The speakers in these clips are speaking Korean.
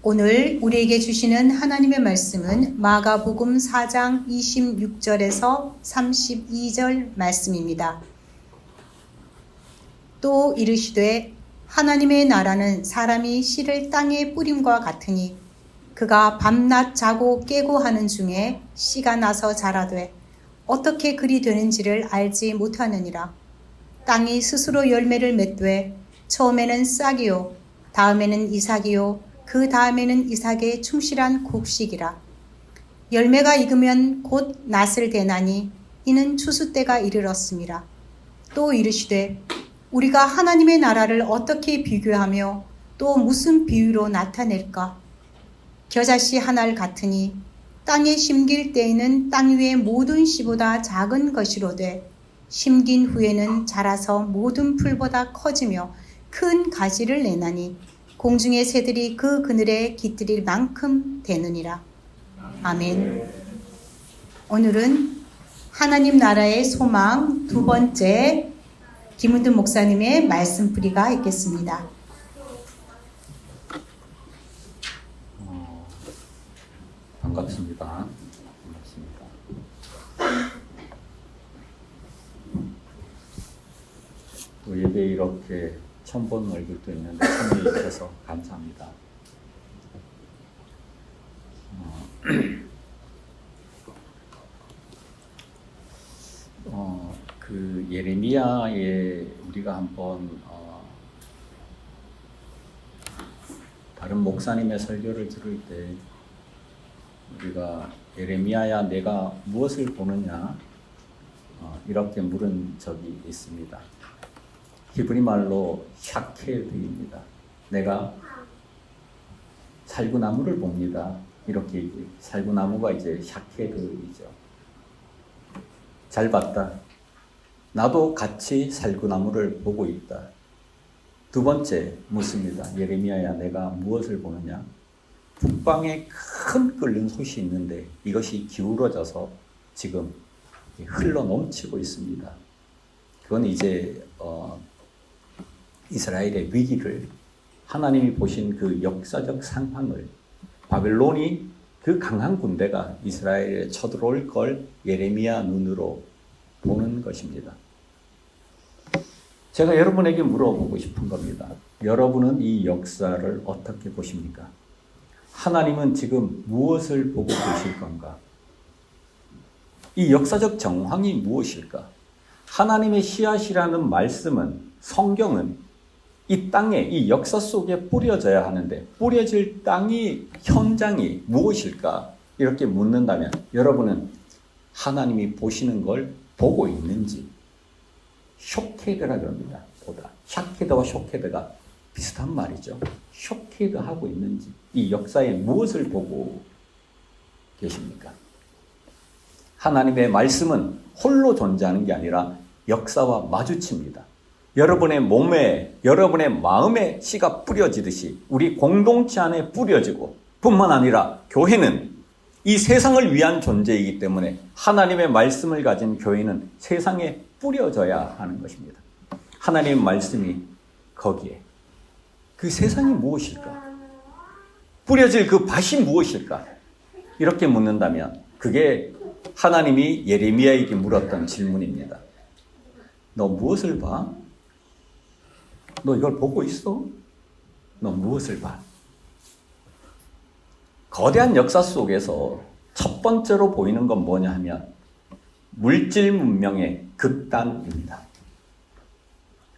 오늘 우리에게 주시는 하나님의 말씀은 마가복음 4장 26절에서 32절 말씀입니다. 또 이르시되 하나님의 나라는 사람이 씨를 땅에 뿌림과 같으니 그가 밤낮 자고 깨고 하는 중에 씨가 나서 자라되 어떻게 그리 되는지를 알지 못하느니라. 땅이 스스로 열매를 맺되 처음에는 싹이요 다음에는 이삭이요 그 다음에는 이삭의 충실한 곡식이라. 열매가 익으면 곧 낫을 대나니 이는 추수 때가 이르렀음이라. 또 이르시되 우리가 하나님의 나라를 어떻게 비교하며 또 무슨 비유로 나타낼까? 겨자씨 한 알 같으니 땅에 심길 때에는 땅 위의 모든 씨보다 작은 것이로되 심긴 후에는 자라서 모든 풀보다 커지며 큰 가지를 내나니 공중의 새들이 그 그늘에 깃들일 만큼 되느니라. 아멘. 오늘은 하나님 나라의 소망 두 번째 김은두 목사님의 말씀풀이가 있겠습니다. 반갑습니다. 또 예배 이렇게 처음 본 얼굴도 있는데 참여해 주셔서 감사합니다. 그 예레미야에 우리가 한번 다른 목사님의 설교를 들을 때 우리가 예레미야야 내가 무엇을 보느냐 이렇게 물은 적이 있습니다. 히브리 말로 샤케드입니다. 내가 살구나무를 봅니다. 이렇게 살구나무가 이제 샤케드이죠. 잘 봤다. 나도 같이 살구나무를 보고 있다. 두 번째 묻습니다. 예레미야야 내가 무엇을 보느냐? 북방에 큰 끓는 솥이 있는데 이것이 기울어져서 지금 흘러 넘치고 있습니다. 그건 이제 이스라엘의 위기를 하나님이 보신 그 역사적 상황을 바벨론이 그 강한 군대가 이스라엘에 쳐들어올 걸 예레미야 눈으로 보는 것입니다. 제가 여러분에게 물어보고 싶은 겁니다. 여러분은 이 역사를 어떻게 보십니까? 하나님은 지금 무엇을 보고 계실 건가? 이 역사적 정황이 무엇일까? 하나님의 씨앗이라는 말씀은, 성경은 이 땅에, 이 역사 속에 뿌려져야 하는데 뿌려질 땅이, 현장이 무엇일까? 이렇게 묻는다면 여러분은 하나님이 보시는 걸 보고 있는지, 쇼케드라 그럽니다. 보다. 샤케드와 쇼케드가 비슷한 말이죠. 쇼케드하고 있는지, 이 역사에 무엇을 보고 계십니까? 하나님의 말씀은 홀로 존재하는 게 아니라 역사와 마주칩니다. 여러분의 몸에, 여러분의 마음에 씨가 뿌려지듯이 우리 공동체 안에 뿌려지고 뿐만 아니라 교회는 이 세상을 위한 존재이기 때문에 하나님의 말씀을 가진 교회는 세상에 뿌려져야 하는 것입니다. 하나님의 말씀이 거기에. 그 세상이 무엇일까? 뿌려질 그 밭이 무엇일까? 이렇게 묻는다면 그게 하나님이 예레미야에게 물었던 질문입니다. 너 무엇을 봐? 너 이걸 보고 있어? 너 무엇을 봐? 거대한 역사 속에서 첫 번째로 보이는 건 뭐냐 하면 물질 문명의 극단입니다.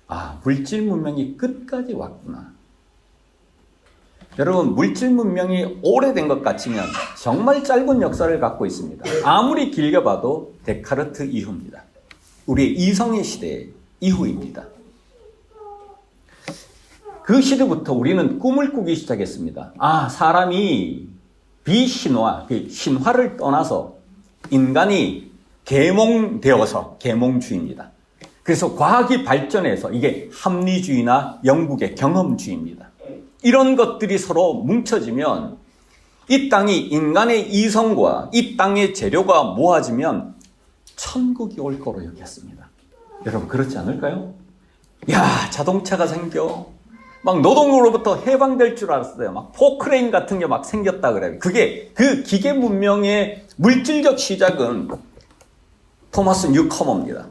아, 물질 문명이 끝까지 왔구나. 여러분, 물질 문명이 오래된 것 같으면 정말 짧은 역사를 갖고 있습니다. 아무리 길게 봐도 데카르트 이후입니다. 우리의 이성의 시대 이후입니다. 그 시대부터 우리는 꿈을 꾸기 시작했습니다. 아, 사람이 비신화, 신화를 떠나서 인간이 계몽되어서 계몽주의입니다. 그래서 과학이 발전해서 이게 합리주의나 영국의 경험주의입니다. 이런 것들이 서로 뭉쳐지면 이 땅이 인간의 이성과 이 땅의 재료가 모아지면 천국이 올 거로 여겼습니다. 여러분 그렇지 않을까요? 야, 자동차가 생겨. 막 노동으로부터 해방될 줄 알았어요. 막 포크레인 같은 게 막 생겼다 그래요. 그게 그 기계 문명의 물질적 시작은 토마스 뉴커머입니다.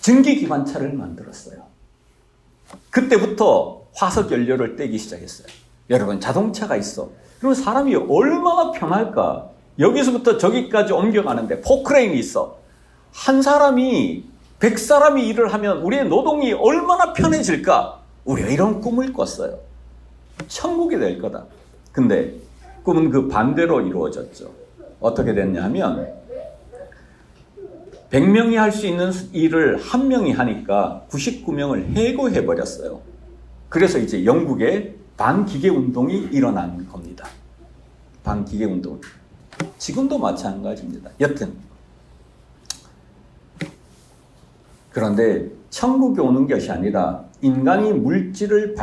전기 기관차를 만들었어요. 그때부터 화석 연료를 떼기 시작했어요. 여러분, 자동차가 있어. 그럼 사람이 얼마나 편할까? 여기서부터 저기까지 옮겨가는데 포크레인이 있어. 한 사람이 100사람이 일을 하면 우리의 노동이 얼마나 편해질까? 우리가 이런 꿈을 꿨어요. 천국이 될 거다. 근데 꿈은 그 반대로 이루어졌죠. 어떻게 됐냐면 100명이 할 수 있는 일을 1명이 하니까 99명을 해고해버렸어요. 그래서 이제 영국에 반기계 운동이 일어난 겁니다. 반기계 운동. 지금도 마찬가지입니다. 여튼 그런데 천국이 오는 것이 아니라 인간이 물질을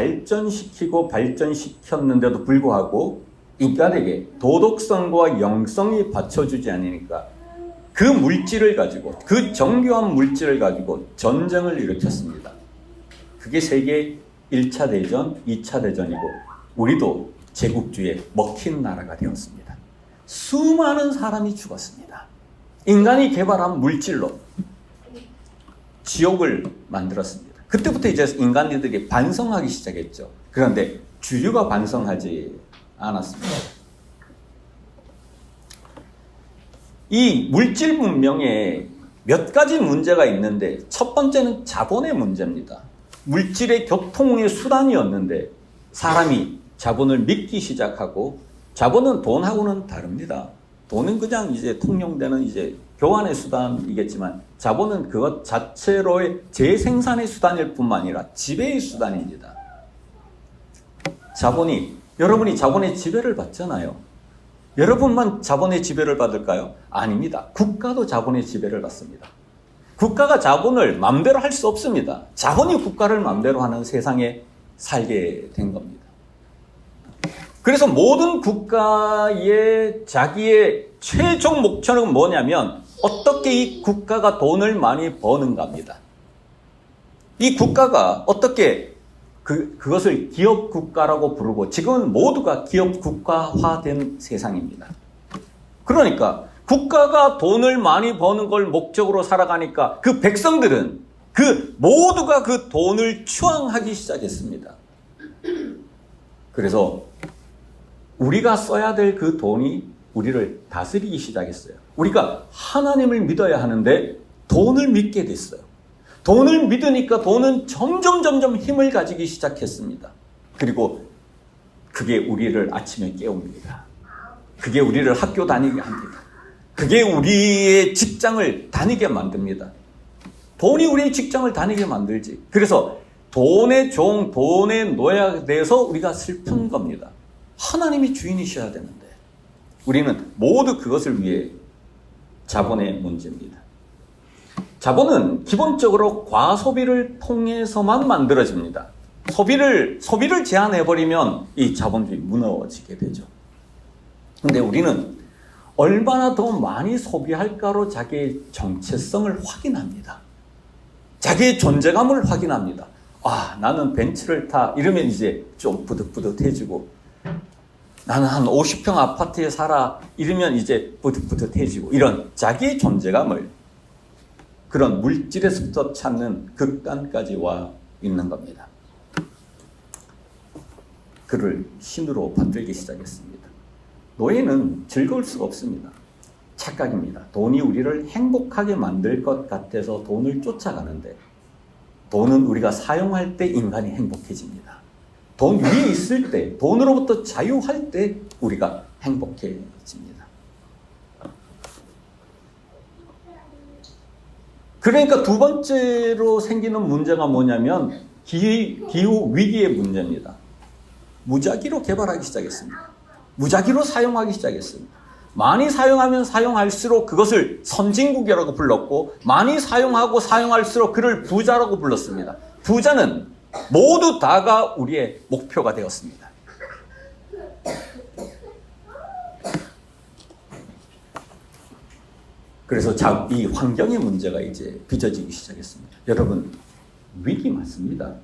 발전시켰는데도 불구하고 인간에게 도덕성과 영성이 받쳐주지 않으니까 그 물질을 가지고, 그 정교한 물질을 가지고 전쟁을 일으켰습니다. 그게 세계 1차 대전, 2차 대전이고 우리도 제국주의에 먹힌 나라가 되었습니다. 수많은 사람이 죽었습니다. 인간이 개발한 물질로 지옥을 만들었습니다. 그때부터 이제 인간들이 반성하기 시작했죠. 그런데 주류가 반성하지 않았습니다. 이 물질 문명에 몇 가지 문제가 있는데 첫 번째는 자본의 문제입니다. 물질의 교통의 수단이었는데 사람이 자본을 믿기 시작하고, 자본은 돈하고는 다릅니다. 돈은 그냥 이제 통용되는 이제 교환의 수단이겠지만 자본은 그것 자체로의 재생산의 수단일 뿐만 아니라 지배의 수단입니다. 여러분이 자본의 지배를 받잖아요. 여러분만 자본의 지배를 받을까요? 아닙니다. 국가도 자본의 지배를 받습니다. 국가가 자본을 마음대로 할 수 없습니다. 자본이 국가를 마음대로 하는 세상에 살게 된 겁니다. 그래서 모든 국가의 자기의 최종 목표는 뭐냐면 어떻게 이 국가가 돈을 많이 버는가입니다. 이 국가가 어떻게 그것을 기업 국가라고 부르고, 지금은 모두가 기업 국가화된 세상입니다. 그러니까 국가가 돈을 많이 버는 걸 목적으로 살아가니까 그 백성들은 모두가 그 돈을 추앙하기 시작했습니다. 그래서 우리가 써야 될 그 돈이 우리를 다스리기 시작했어요. 우리가 하나님을 믿어야 하는데 돈을 믿게 됐어요. 돈을 믿으니까 돈은 점점 힘을 가지기 시작했습니다. 그리고 그게 우리를 아침에 깨웁니다. 그게 우리를 학교 다니게 합니다. 그게 우리의 직장을 다니게 만듭니다. 돈이 우리의 직장을 다니게 만들지. 그래서 돈의 종, 돈의 노예가 돼서 우리가 슬픈 겁니다. 하나님이 주인이셔야 되는데 우리는 모두 그것을 위해 자본의 문제입니다. 자본은 기본적으로 과소비를 통해서만 만들어집니다. 소비를 제한해버리면 이 자본주의 무너지게 되죠. 근데 우리는 얼마나 더 많이 소비할까로 자기의 정체성을 확인합니다. 자기의 존재감을 확인합니다. 아, 나는 벤츠를 타. 이러면 이제 좀 뿌듯뿌듯해지고, 나는 한 50평 아파트에 살아. 이러면 이제 뿌듯뿌듯해지고, 이런 자기의 존재감을 그런 물질에서부터 찾는 극단까지 와 있는 겁니다. 그를 신으로 받들기 시작했습니다. 노예는 즐거울 수가 없습니다. 착각입니다. 돈이 우리를 행복하게 만들 것 같아서 돈을 쫓아가는데, 돈은 우리가 사용할 때 인간이 행복해집니다. 돈 위에 있을 때, 돈으로부터 자유할 때 우리가 행복해집니다. 그러니까 두 번째로 생기는 문제가 뭐냐면 기후 위기의 문제입니다. 무작위로 개발하기 시작했습니다. 무작위로 사용하기 시작했습니다. 많이 사용하면 사용할수록 그것을 선진국이라고 불렀고, 많이 사용하고 사용할수록 그를 부자라고 불렀습니다. 부자는 모두 다가 우리의 목표가 되었습니다. 그래서 이 환경의 문제가 이제 빚어지기 시작했습니다. 여러분, 위기 맞습니다.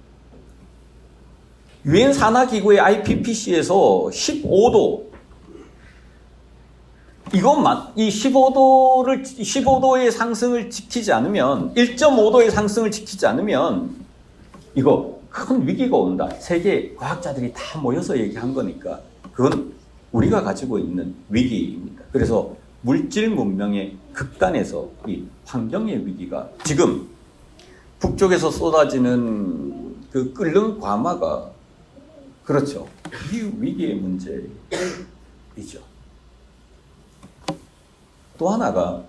유엔 산하기구의 IPPC에서 15도, 이 15도의 상승을 지키지 않으면, 1.5도의 상승을 지키지 않으면, 이거 큰 위기가 온다. 세계 과학자들이 다 모여서 얘기한 거니까, 그건 우리가 가지고 있는 위기입니다. 그래서 물질 문명의 극단에서 이 환경의 위기가 지금 북쪽에서 쏟아지는 그 끓는 과마가 그렇죠. 이 위기의 문제이죠. 또 하나가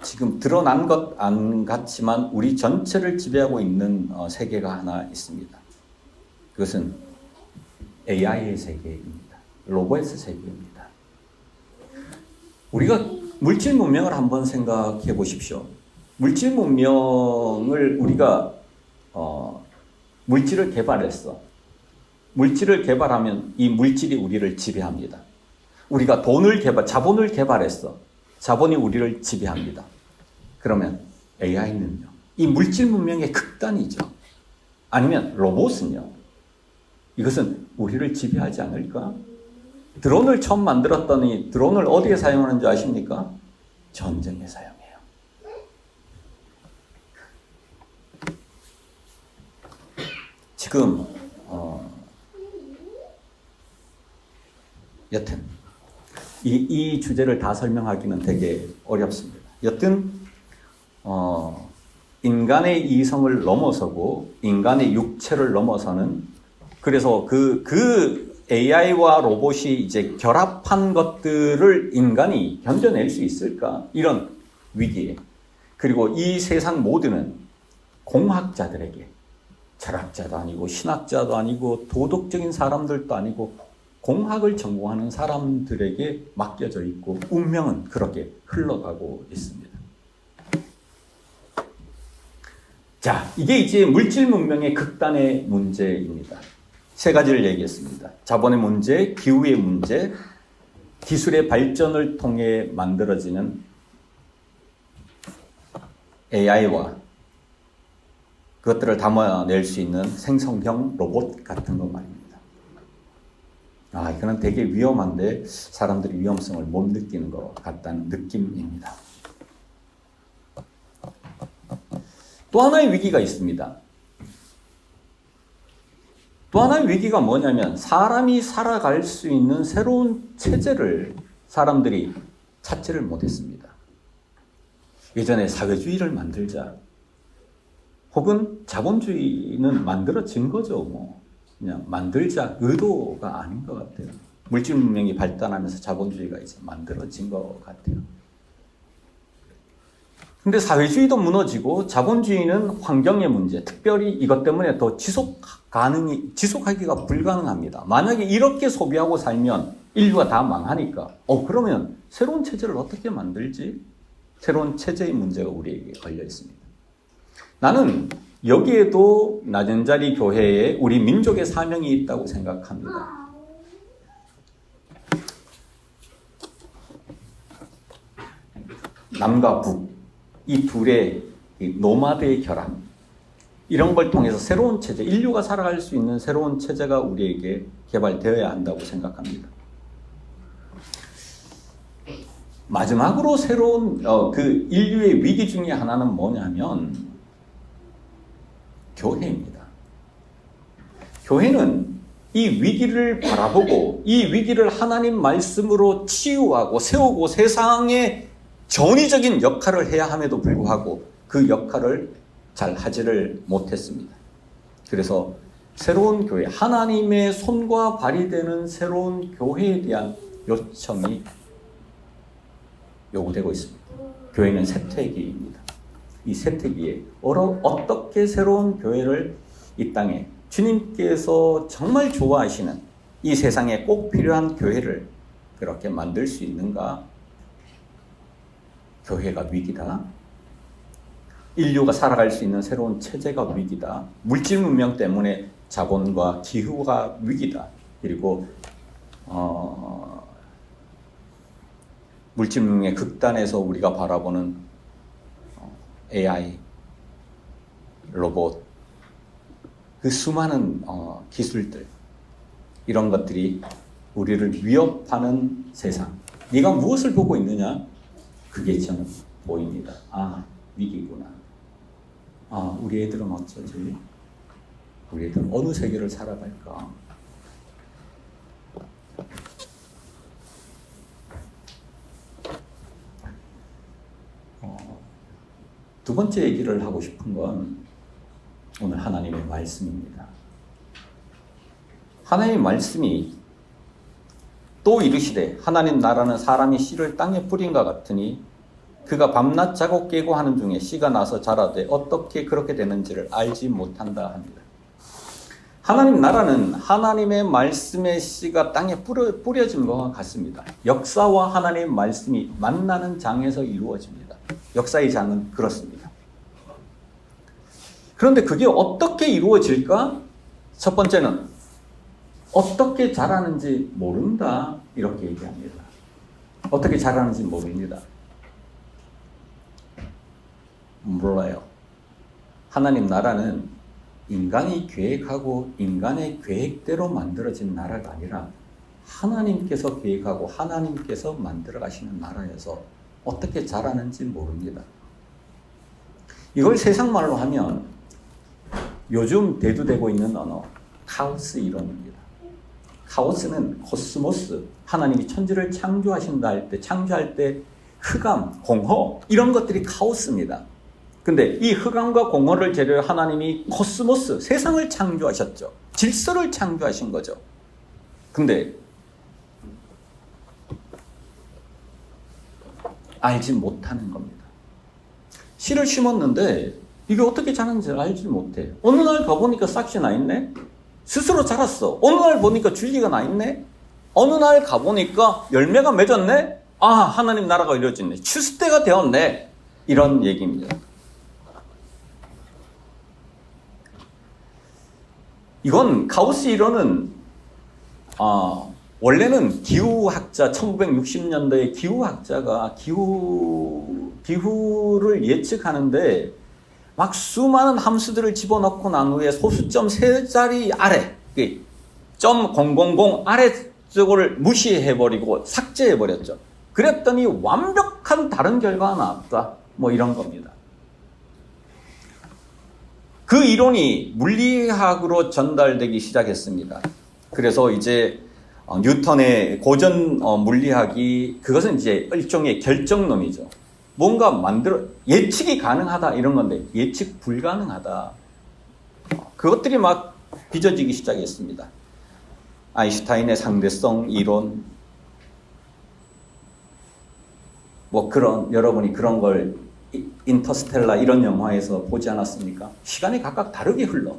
지금 드러난 것 안 같지만 우리 전체를 지배하고 있는 세계가 하나 있습니다. 그것은 AI의 세계입니다. 로봇의 세계입니다. 우리가 물질 문명을 한번 생각해 보십시오. 물질 문명을 우리가 물질을 개발했어. 물질을 개발하면 이 물질이 우리를 지배합니다. 우리가 자본을 개발했어. 자본이 우리를 지배합니다. 그러면 AI는요? 이 물질 문명의 극단이죠. 아니면 로봇은요? 이것은 우리를 지배하지 않을까? 드론을 처음 만들었더니 드론을 어디에 사용하는지 아십니까? 전쟁에 사용해요. 지금 여튼 이 주제를 다 설명하기는 되게 어렵습니다. 여튼 인간의 이성을 넘어서고 인간의 육체를 넘어서는, 그래서 그 AI와 로봇이 이제 결합한 것들을 인간이 견뎌낼 수 있을까? 이런 위기에. 그리고 이 세상 모두는 공학자들에게, 철학자도 아니고 신학자도 아니고 도덕적인 사람들도 아니고 공학을 전공하는 사람들에게 맡겨져 있고 운명은 그렇게 흘러가고 있습니다. 자, 이게 이제 물질 문명의 극단의 문제입니다. 세 가지를 얘기했습니다. 자본의 문제, 기후의 문제, 기술의 발전을 통해 만들어지는 AI와 그것들을 담아낼 수 있는 생성형 로봇 같은 것 말입니다. 이거는 되게 위험한데 사람들이 위험성을 못 느끼는 것 같다는 느낌입니다. 또 하나의 위기가 있습니다. 또 하나의 위기가 뭐냐면 사람이 살아갈 수 있는 새로운 체제를 사람들이 찾지를 못했습니다. 예전에 사회주의를 만들자, 혹은 자본주의는 만들어진 거죠. 그냥 만들자 의도가 아닌 것 같아요. 물질 문명이 발달하면서 자본주의가 이제 만들어진 것 같아요. 근데 사회주의도 무너지고 자본주의는 환경의 문제, 특별히 이것 때문에 더 지속하기가 불가능합니다. 만약에 이렇게 소비하고 살면 인류가 다 망하니까, 그러면 새로운 체제를 어떻게 만들지? 새로운 체제의 문제가 우리에게 걸려 있습니다. 나는 여기에도 낮은 자리 교회에 우리 민족의 사명이 있다고 생각합니다. 남과 북, 이 둘의 노마드의 결합, 이런 걸 통해서 새로운 체제, 인류가 살아갈 수 있는 새로운 체제가 우리에게 개발되어야 한다고 생각합니다. 마지막으로 새로운 그 인류의 위기 중에 하나는 뭐냐면 교회입니다. 교회는 이 위기를 바라보고 이 위기를 하나님 말씀으로 치유하고 세우고 세상에 전위적인 역할을 해야 함에도 불구하고 그 역할을 잘 하지를 못했습니다. 그래서 새로운 교회, 하나님의 손과 발이 되는 새로운 교회에 대한 요청이 요구되고 있습니다. 교회는 세태기입니다. 이 세태기에 어떻게 새로운 교회를 이 땅에 주님께서 정말 좋아하시는 이 세상에 꼭 필요한 교회를 그렇게 만들 수 있는가? 교회가 위기다. 인류가 살아갈 수 있는 새로운 체제가 위기다. 물질 문명 때문에 자본과 기후가 위기다. 그리고 물질 문명의 극단에서 우리가 바라보는 AI, 로봇, 그 수많은 기술들, 이런 것들이 우리를 위협하는 세상. 네가 무엇을 보고 있느냐? 그게 저는 보입니다. 아, 위기구나. 아, 우리 애들은 어쩌지? 우리 애들은 어느 세계를 살아갈까? 두 번째 얘기를 하고 싶은 건 오늘 하나님의 말씀입니다. 하나님의 말씀이 또 이르시되 하나님 나라는 사람이 씨를 땅에 뿌린 것 같으니 그가 밤낮 자고 깨고 하는 중에 씨가 나서 자라되 어떻게 그렇게 되는지를 알지 못한다 합니다. 하나님 나라는 하나님의 말씀의 씨가 땅에 뿌려진 것과 같습니다. 역사와 하나님의 말씀이 만나는 장에서 이루어집니다. 역사의 장은 그렇습니다. 그런데 그게 어떻게 이루어질까? 첫 번째는 어떻게 자라는지 모른다, 이렇게 얘기합니다. 어떻게 자라는지 모릅니다. 몰라요. 하나님 나라는 인간이 계획하고 인간의 계획대로 만들어진 나라가 아니라 하나님께서 계획하고 하나님께서 만들어 가시는 나라여서 어떻게 자라는지 모릅니다. 이걸 세상 말로 하면 요즘 대두되고 있는 언어, 카오스 이론입니다. 카오스는 코스모스, 하나님이 천지를 창조하신다 할 때, 창조할 때 흑암, 공허, 이런 것들이 카오스입니다. 근데 이 흑암과 공허를 재료로 하나님이 코스모스, 세상을 창조하셨죠. 질서를 창조하신 거죠. 근데 알지 못하는 겁니다. 씨를 심었는데 이게 어떻게 자라는지 알지 못해. 어느 날 가보니까 싹이 나 있네? 스스로 자랐어. 어느 날 보니까 줄기가 나 있네? 어느 날 가보니까 열매가 맺었네? 아, 하나님 나라가 이루어졌네. 추수때가 되었네. 이런 얘기입니다. 이건 카오스 이론은 원래는 기후학자, 1960년대에 기후학자가 기후를 예측하는데 막 수많은 함수들을 집어넣고 난 후에 소수점 세 자리 아래, 점 000 아래쪽을 무시해버리고 삭제해버렸죠. 그랬더니 완벽한 다른 결과가 나왔다. 뭐 이런 겁니다. 그 이론이 물리학으로 전달되기 시작했습니다. 그래서 이제 뉴턴의 고전 물리학이 그것은 이제 일종의 결정론이죠. 뭔가 예측이 가능하다 이런 건데 예측 불가능하다. 그것들이 막 빚어지기 시작했습니다. 아인슈타인의 상대성 이론, 뭐 여러분이 그런 걸 인터스텔라 이런 영화에서 보지 않았습니까? 시간이 각각 다르게 흘러.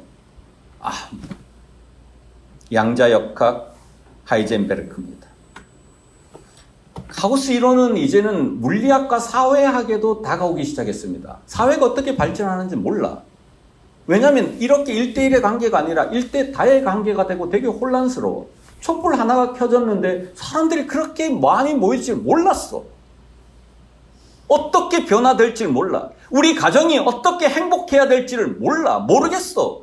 양자역학 하이젠베르크입니다. 카오스 이론은 이제는 물리학과 사회학에도 다가오기 시작했습니다. 사회가 어떻게 발전하는지 몰라. 왜냐하면 이렇게 1대1의 관계가 아니라 1대 다의 관계가 되고 되게 혼란스러워. 촛불 하나가 켜졌는데 사람들이 그렇게 많이 모일 줄 몰랐어. 어떻게 변화될지 몰라. 우리 가정이 어떻게 행복해야 될지를 몰라. 모르겠어.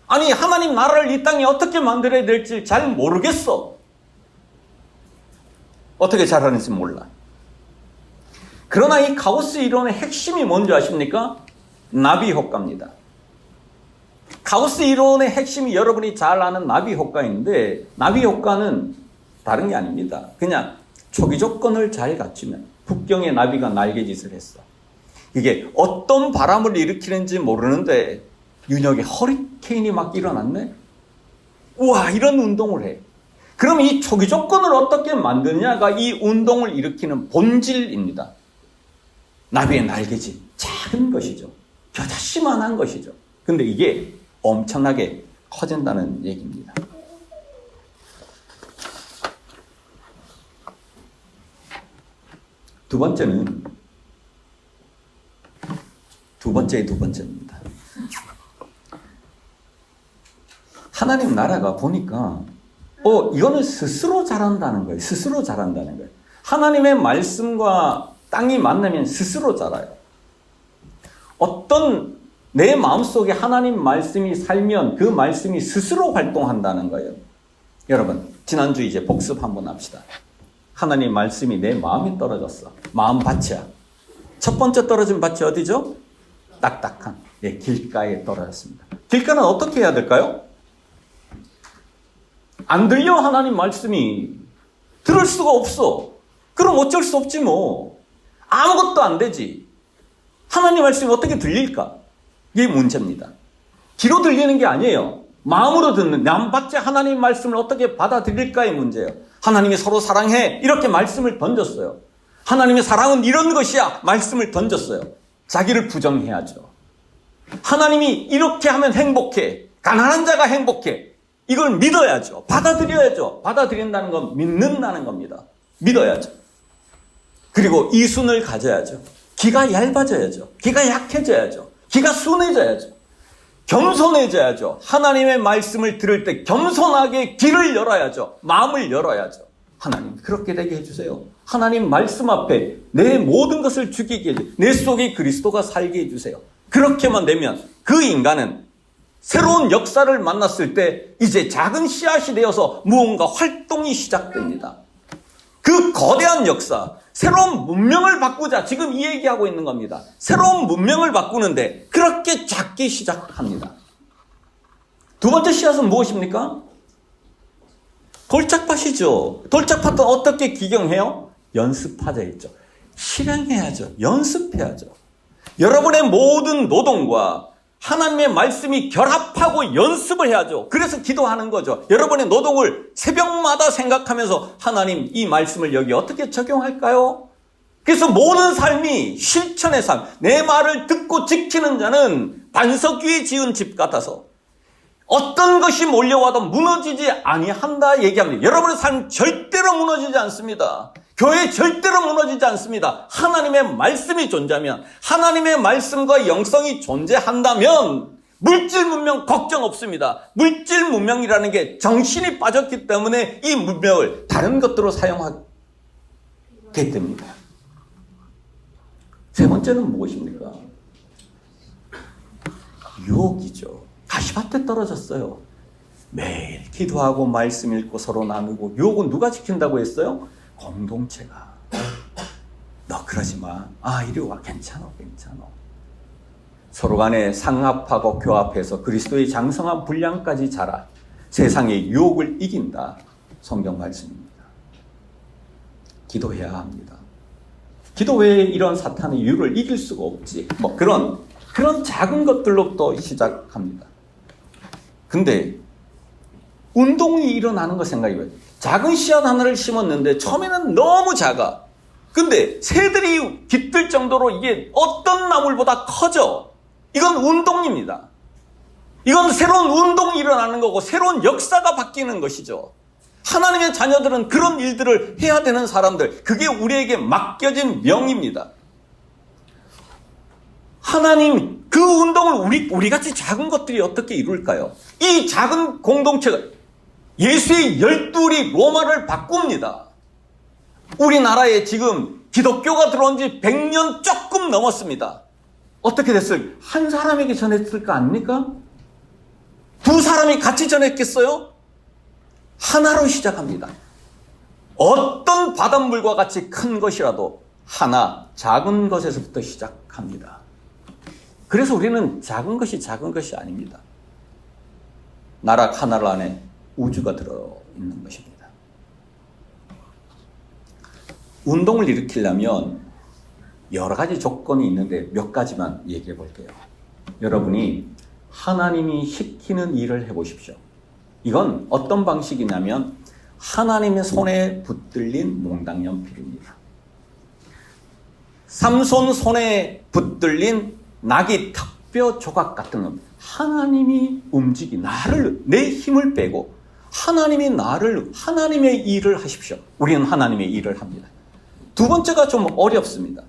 아니, 하나님 나라를 이 땅에 어떻게 만들어야 될지 잘 모르겠어. 어떻게 잘하는지 몰라. 그러나 이 카오스 이론의 핵심이 뭔지 아십니까? 나비 효과입니다. 카오스 이론의 핵심이 여러분이 잘 아는 나비 효과인데, 나비 효과는 다른 게 아닙니다. 그냥 초기 조건을 잘 갖추면 북경의 나비가 날개짓을 했어. 이게 어떤 바람을 일으키는지 모르는데 윤역에 허리케인이 막 일어났네? 우와, 이런 운동을 해. 그럼 이 초기 조건을 어떻게 만드냐가 이 운동을 일으키는 본질입니다. 나비의 날개짓, 작은 것이죠. 겨자씨만한 것이죠. 근데 이게 엄청나게 커진다는 얘기입니다. 두 번째입니다. 하나님 나라가 보니까 이거는 스스로 자란다는 거예요. 스스로 자란다는 거예요. 하나님의 말씀과 땅이 만나면 스스로 자라요. 어떤 내 마음속에 하나님 말씀이 살면 그 말씀이 스스로 활동한다는 거예요. 여러분, 지난주 이제 복습 한번 합시다. 하나님 말씀이 내 마음에 떨어졌어. 마음밭이야. 첫 번째 떨어진 밭이 어디죠? 딱딱한 길가에 떨어졌습니다. 길가는 어떻게 해야 될까요? 안 들려, 하나님 말씀이. 들을 수가 없어. 그럼 어쩔 수 없지 뭐. 아무것도 안 되지. 하나님 말씀이 어떻게 들릴까? 이게 문제입니다. 귀로 들리는 게 아니에요. 마음으로 듣는, 남밭에 하나님 말씀을 어떻게 받아들일까의 문제예요. 하나님이 서로 사랑해, 이렇게 말씀을 던졌어요. 하나님의 사랑은 이런 것이야, 말씀을 던졌어요. 자기를 부정해야죠. 하나님이 이렇게 하면 행복해, 가난한 자가 행복해, 이걸 믿어야죠. 받아들여야죠. 받아들인다는 건 믿는다는 겁니다. 믿어야죠. 그리고 이순을 가져야죠. 귀가 얇아져야죠. 귀가 약해져야죠. 귀가 순해져야죠. 겸손해져야죠. 하나님의 말씀을 들을 때 겸손하게 귀를 열어야죠. 마음을 열어야죠. 하나님 그렇게 되게 해주세요. 하나님 말씀 앞에 내 모든 것을 죽이게 해주세요. 내 속에 그리스도가 살게 해주세요. 그렇게만 되면 그 인간은 새로운 역사를 만났을 때 이제 작은 씨앗이 되어서 무언가 활동이 시작됩니다. 그 거대한 역사, 새로운 문명을 바꾸자. 지금 이 얘기하고 있는 겁니다. 새로운 문명을 바꾸는데 그렇게 작게 시작합니다. 두 번째 씨앗은 무엇입니까? 돌짝밭이죠. 돌짝밭은 어떻게 기경해요? 연습하자 했죠. 실행해야죠. 연습해야죠. 여러분의 모든 노동과 하나님의 말씀이 결합하고 연습을 해야죠. 그래서 기도하는 거죠. 여러분의 노동을 새벽마다 생각하면서 하나님 이 말씀을 여기 어떻게 적용할까요? 그래서 모든 삶이 실천의 삶, 내 말을 듣고 지키는 자는 반석 위에 지은 집 같아서 어떤 것이 몰려와도 무너지지 아니한다 얘기합니다. 여러분의 삶 절대로 무너지지 않습니다. 교회 절대로 무너지지 않습니다. 하나님의 말씀이 존재하면, 하나님의 말씀과 영성이 존재한다면 물질 문명 걱정 없습니다. 물질 문명이라는 게 정신이 빠졌기 때문에 이 문명을 다른 것들로 사용하게 됩니다. 세 번째는 무엇입니까? 유혹이죠. 가시밭에 떨어졌어요. 매일 기도하고 말씀 읽고 서로 나누고. 유혹은 누가 지킨다고 했어요? 공동체가. 너 그러지 마. 이리 와. 괜찮아. 서로 간에 상합하고 교합해서 그리스도의 장성한 분량까지 자라 세상의 유혹을 이긴다. 성경 말씀입니다. 기도해야 합니다. 기도 외에 이런 사탄의 유를 이길 수가 없지. 그런 작은 것들로부터 시작합니다. 근데 운동이 일어나는 거 생각해봐요. 작은 씨앗 하나를 심었는데 처음에는 너무 작아. 근데 새들이 깃들 정도로 이게 어떤 나물보다 커져. 이건 운동입니다. 이건 새로운 운동이 일어나는 거고 새로운 역사가 바뀌는 것이죠. 하나님의 자녀들은 그런 일들을 해야 되는 사람들, 그게 우리에게 맡겨진 명입니다. 하나님 그 운동을 우리같이 작은 것들이 어떻게 이룰까요? 이 작은 공동체가 예수의 12이 로마를 바꿉니다. 우리나라에 지금 기독교가 들어온 지 100년 조금 넘었습니다. 어떻게 됐을까? 한 사람에게 전했을까 아닙니까? 두 사람이 같이 전했겠어요? 하나로 시작합니다. 어떤 바닷물과 같이 큰 것이라도 하나, 작은 것에서부터 시작합니다. 그래서 우리는 작은 것이 아닙니다. 나락 하나 안에 우주가 들어있는 것입니다. 운동을 일으키려면 여러 가지 조건이 있는데 몇 가지만 얘기해 볼게요. 여러분이 하나님이 시키는 일을 해보십시오. 이건 어떤 방식이냐면 하나님의 손에 붙들린 몽당연필입니다. 삼손 손에 붙들린 낙이 턱뼈 조각 같은 겁니다. 하나님이 내 힘을 빼고 하나님의 일을 하십시오. 우리는 하나님의 일을 합니다. 두 번째가 좀 어렵습니다.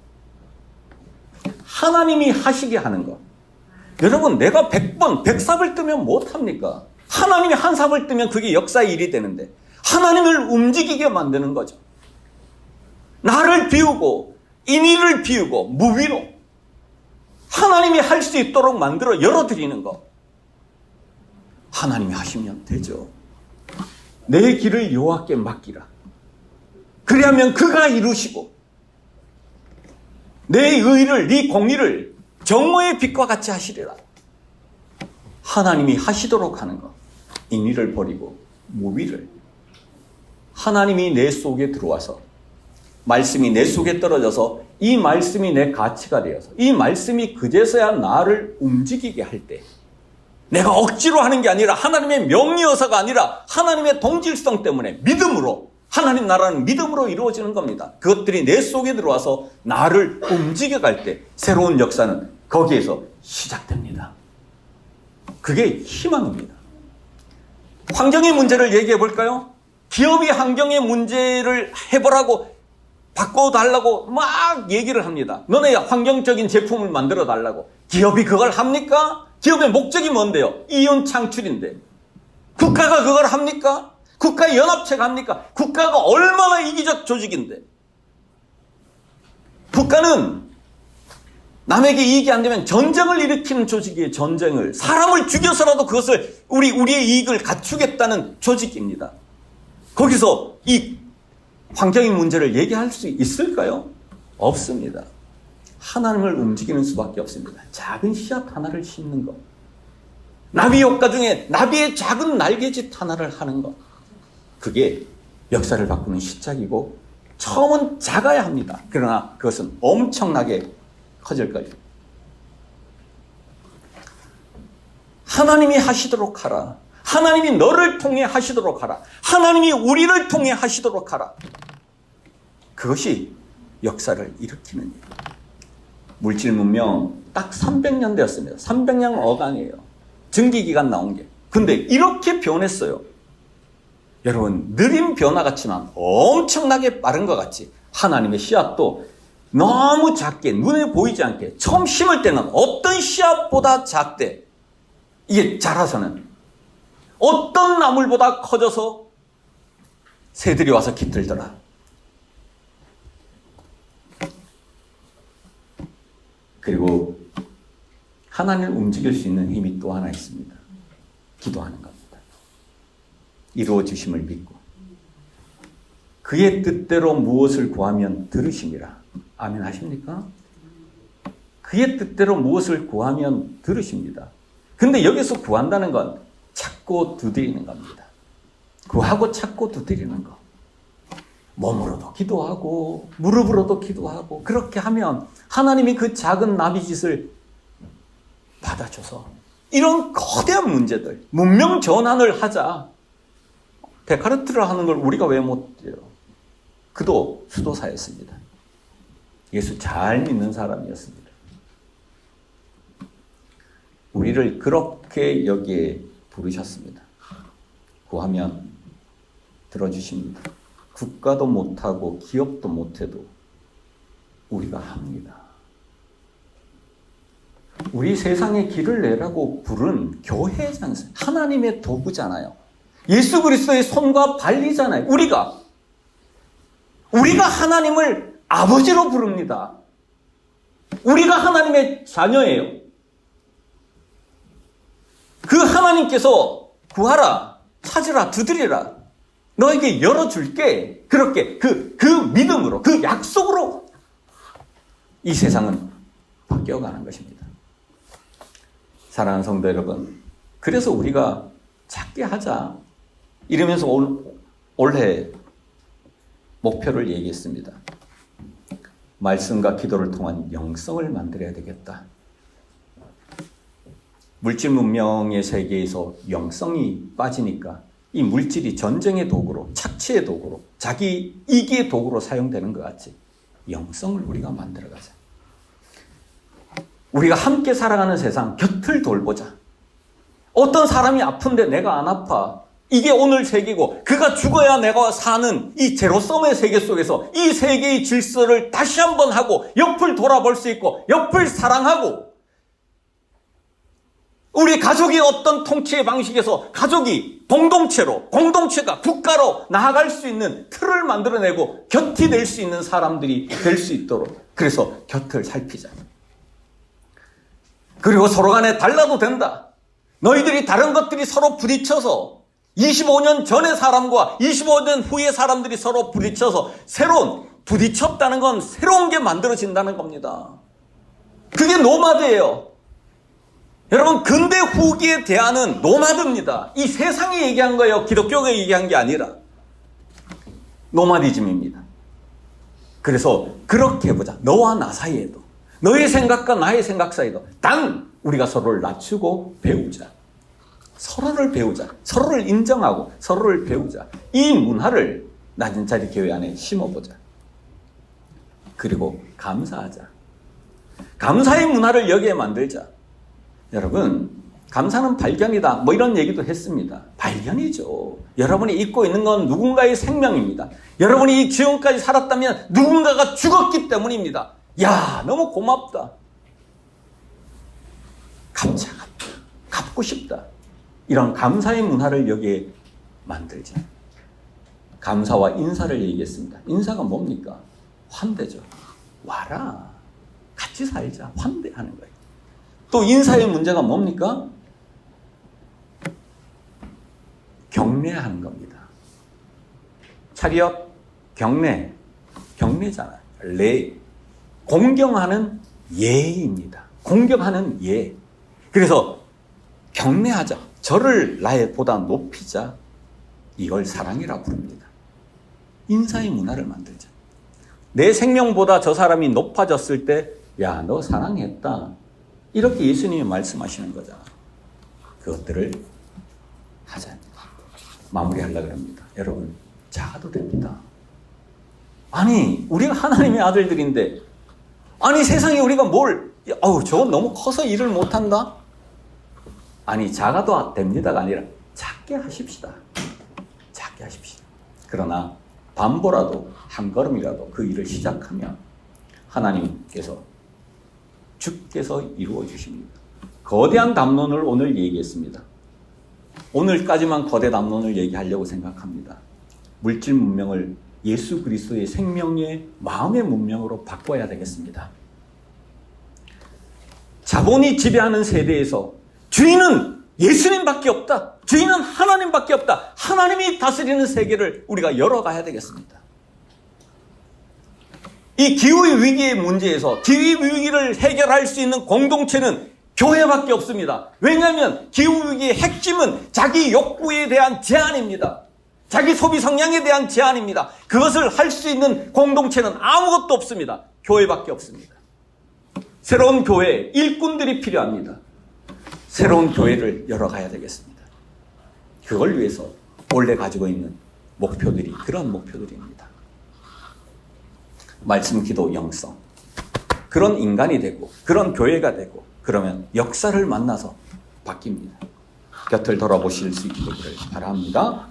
하나님이 하시게 하는 것. 여러분, 내가 100번, 100삽을 뜨면 못합니까? 하나님이 한 삽을 뜨면 그게 역사의 일이 되는데 하나님을 움직이게 만드는 거죠. 나를 비우고 인의를 비우고 무위로 하나님이 할 수 있도록 만들어 열어드리는 것. 하나님이 하시면 되죠. 내 길을 여호와께 맡기라. 그리하면 그가 이루시고 내 의를, 네 공의를 정오의 빛과 같이 하시리라. 하나님이 하시도록 하는 것. 인의를 버리고 무위를. 하나님이 내 속에 들어와서 말씀이 내 속에 떨어져서 이 말씀이 내 가치가 되어서 이 말씀이 그제서야 나를 움직이게 할 때 내가 억지로 하는 게 아니라 하나님의 명의여서가 아니라 하나님의 동질성 때문에 믿음으로, 하나님 나라는 믿음으로 이루어지는 겁니다. 그것들이 내 속에 들어와서 나를 움직여갈 때 새로운 역사는 거기에서 시작됩니다. 그게 희망입니다. 환경의 문제를 얘기해 볼까요? 기업이 환경의 문제를 해보라고 바꿔달라고 막 얘기를 합니다. 너네 환경적인 제품을 만들어 달라고. 기업이 그걸 합니까? 기업의 목적이 뭔데요? 이윤 창출인데. 국가가 그걸 합니까? 국가연합체가 합니까? 국가가 얼마나 이기적 조직인데. 국가는 남에게 이익이 안 되면 전쟁을 일으키는 조직이에요. 전쟁을. 사람을 죽여서라도 그것을 우리의 이익을 갖추겠다는 조직입니다. 거기서 이 환경의 문제를 얘기할 수 있을까요? 없습니다. 하나님을 움직이는 수밖에 없습니다. 작은 씨앗 하나를 심는 것. 나비 효과 중에 나비의 작은 날개짓 하나를 하는 것. 그게 역사를 바꾸는 시작이고 처음은 작아야 합니다. 그러나 그것은 엄청나게 커질 거예요. 하나님이 하시도록 하라. 하나님이 너를 통해 하시도록 하라. 하나님이 우리를 통해 하시도록 하라. 그것이 역사를 일으키는 일. 물질 문명 딱 300년 되었습니다. 300년 어간이에요. 증기기관 나온 게. 근데 이렇게 변했어요. 여러분, 느린 변화 같지만 엄청나게 빠른 것 같이 하나님의 씨앗도 너무 작게, 눈에 보이지 않게 처음 심을 때는 어떤 씨앗보다 작대. 이게 자라서는 어떤 나물보다 커져서 새들이 와서 깃들더라. 그리고 하나님을 움직일 수 있는 힘이 또 하나 있습니다. 기도하는 겁니다. 이루어 주심을 믿고 그의 뜻대로 무엇을 구하면 들으심이라. 아멘 하십니까? 그의 뜻대로 무엇을 구하면 들으십니다. 근데 여기서 구한다는 건 찾고 두드리는 겁니다. 구하고 찾고 두드리는 거. 몸으로도 기도하고 무릎으로도 기도하고 그렇게 하면 하나님이 그 작은 나비짓을 받아줘서 이런 거대한 문제들, 문명 전환을 하자. 데카르트를 하는 걸 우리가 왜 못해요? 그도 수도사였습니다. 예수 잘 믿는 사람이었습니다. 우리를 그렇게 여기에 부르셨습니다. 구하면 들어주십니다. 국가도 못하고 기업도 못해도 우리가 합니다. 우리 세상에 길을 내라고 부른 교회잖아요. 하나님의 도구잖아요. 예수 그리스도의 손과 발이잖아요. 우리가 하나님을 아버지로 부릅니다. 우리가 하나님의 자녀예요. 그 하나님께서 구하라, 찾으라, 두드리라. 너에게 열어줄게. 그렇게 그 믿음으로, 그 약속으로 이 세상은 바뀌어가는 것입니다. 사랑하는 성도 여러분, 그래서 우리가 작게 하자. 이러면서 올해 목표를 얘기했습니다. 말씀과 기도를 통한 영성을 만들어야 되겠다. 물질 문명의 세계에서 영성이 빠지니까 이 물질이 전쟁의 도구로, 착취의 도구로, 자기 이기의 도구로 사용되는 것 같이 영성을 우리가 만들어가자. 우리가 함께 살아가는 세상 곁을 돌보자. 어떤 사람이 아픈데 내가 안 아파. 이게 오늘 세계고 그가 죽어야 내가 사는 이 제로섬의 세계 속에서 이 세계의 질서를 다시 한번 하고 옆을 돌아볼 수 있고 옆을 사랑하고 우리 가족이 어떤 통치의 방식에서 가족이 공동체로, 공동체가 국가로 나아갈 수 있는 틀을 만들어내고 곁이 될 수 있는 사람들이 될 수 있도록 그래서 곁을 살피자. 그리고 서로 간에 달라도 된다. 너희들이 다른 것들이 서로 부딪혀서 25년 전의 사람과 25년 후의 사람들이 서로 부딪혀서 부딪혔다는 건 새로운 게 만들어진다는 겁니다. 그게 노마드예요. 여러분, 근대 후기에 대한은 노마드입니다. 이 세상이 얘기한 거예요. 기독교가 얘기한 게 아니라. 노마디즘입니다. 그래서 그렇게 해보자. 너와 나 사이에도, 너의 생각과 나의 생각 사이에도 단 우리가 서로를 낮추고 배우자. 서로를 배우자. 서로를 인정하고 서로를 배우자. 이 문화를 낮은 자리 교회 안에 심어보자. 그리고 감사하자. 감사의 문화를 여기에 만들자. 여러분, 감사는 발견이다. 뭐 이런 얘기도 했습니다. 발견이죠. 여러분이 잊고 있는 건 누군가의 생명입니다. 여러분이 지금까지 살았다면 누군가가 죽었기 때문입니다. 야, 너무 고맙다. 갚고 싶다. 이런 감사의 문화를 여기에 만들자. 감사와 인사를 얘기했습니다. 인사가 뭡니까? 환대죠. 와라. 같이 살자. 환대하는 거예요. 또 인사의 문제가 뭡니까? 경례하는 겁니다. 차리엇, 경례잖아요. 레. 공경하는 예입니다. 공경하는 예. 그래서 경례하자. 저를 나보다 높이자. 이걸 사랑이라고 부릅니다. 인사의 문화를 만들자. 내 생명보다 저 사람이 높아졌을 때, 야, 너 사랑했다. 이렇게 예수님이 말씀하시는 거잖아. 그것들을 하자. 마무리하려고 합니다. 여러분, 작아도 됩니다. 아니, 우리가 하나님의 아들들인데, 아니, 세상에 우리가 저건 너무 커서 일을 못한다? 아니, 작아도 됩니다가 아니라 작게 하십시다. 작게 하십시다. 그러나 반보라도 한 걸음이라도 그 일을 시작하면 하나님께서 주께서 이루어 주십니다. 거대한 담론을 오늘 얘기했습니다. 오늘까지만 거대 담론을 얘기하려고 생각합니다. 물질 문명을 예수 그리스도의 생명의 마음의 문명으로 바꿔야 되겠습니다. 자본이 지배하는 세대에서 주인은 예수님밖에 없다. 주인은 하나님밖에 없다. 하나님이 다스리는 세계를 우리가 열어가야 되겠습니다. 이 기후의 위기의 문제에서 기후 위기를 해결할 수 있는 공동체는 교회밖에 없습니다. 왜냐하면 기후 위기의 핵심은 자기 욕구에 대한 제한입니다. 자기 소비 성향에 대한 제한입니다. 그것을 할 수 있는 공동체는 아무것도 없습니다. 교회밖에 없습니다. 새로운 교회, 일꾼들이 필요합니다. 새로운 교회를 열어가야 되겠습니다. 그걸 위해서 원래 가지고 있는 목표들이 그런 목표들입니다. 말씀, 기도, 영성. 그런 인간이 되고 그런 교회가 되고 그러면 역사를 만나서 바뀝니다. 곁을 돌아보실 수 있게 되기를 바랍니다.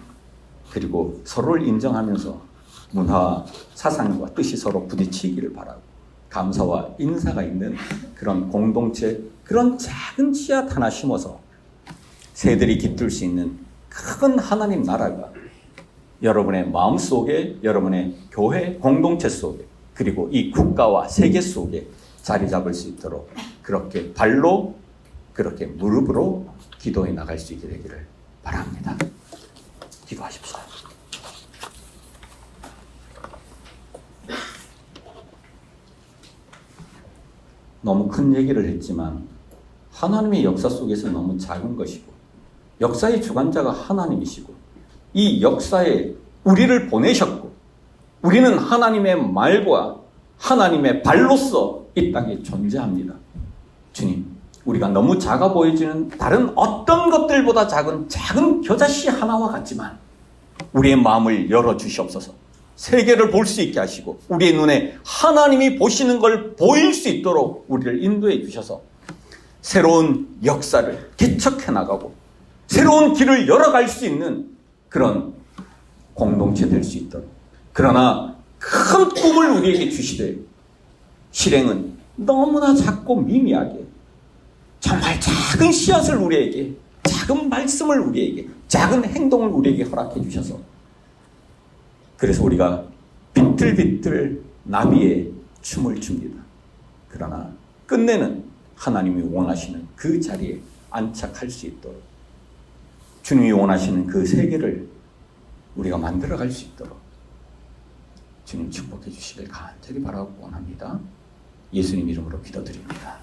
그리고 서로를 인정하면서 문화와 사상과 뜻이 서로 부딪히기를 바라고 감사와 인사가 있는 그런 공동체, 그런 작은 씨앗 하나 심어서 새들이 깃들 수 있는 큰 하나님 나라가 여러분의 마음속에, 여러분의 교회 공동체 속에, 그리고 이 국가와 세계 속에 자리 잡을 수 있도록 그렇게 발로, 그렇게 무릎으로 기도해 나갈 수 있게 되기를 바랍니다. 기도하십시다. 너무 큰 얘기를 했지만 하나님의 역사 속에서 너무 작은 것이고 역사의 주관자가 하나님이시고 이 역사에 우리를 보내셨고 우리는 하나님의 말과 하나님의 발로서 이 땅에 존재합니다. 주님, 우리가 너무 작아 보여지는 다른 어떤 것들보다 작은 겨자씨 하나와 같지만 우리의 마음을 열어주시옵소서. 세계를 볼 수 있게 하시고 우리의 눈에 하나님이 보시는 걸 보일 수 있도록 우리를 인도해 주셔서 새로운 역사를 개척해 나가고 새로운 길을 열어갈 수 있는 그런 공동체 될 수 있도록. 그러나 큰 꿈을 우리에게 주시되 실행은 너무나 작고 미미하게 정말 작은 씨앗을 우리에게, 작은 말씀을 우리에게, 작은 행동을 우리에게 허락해 주셔서 그래서 우리가 비틀비틀 나비에 춤을 춥니다. 그러나 끝내는 하나님이 원하시는 그 자리에 안착할 수 있도록 주님이 원하시는 그 세계를 우리가 만들어갈 수 있도록 주님 축복해 주시길 간절히 바라고 원합니다. 예수님 이름으로 기도드립니다.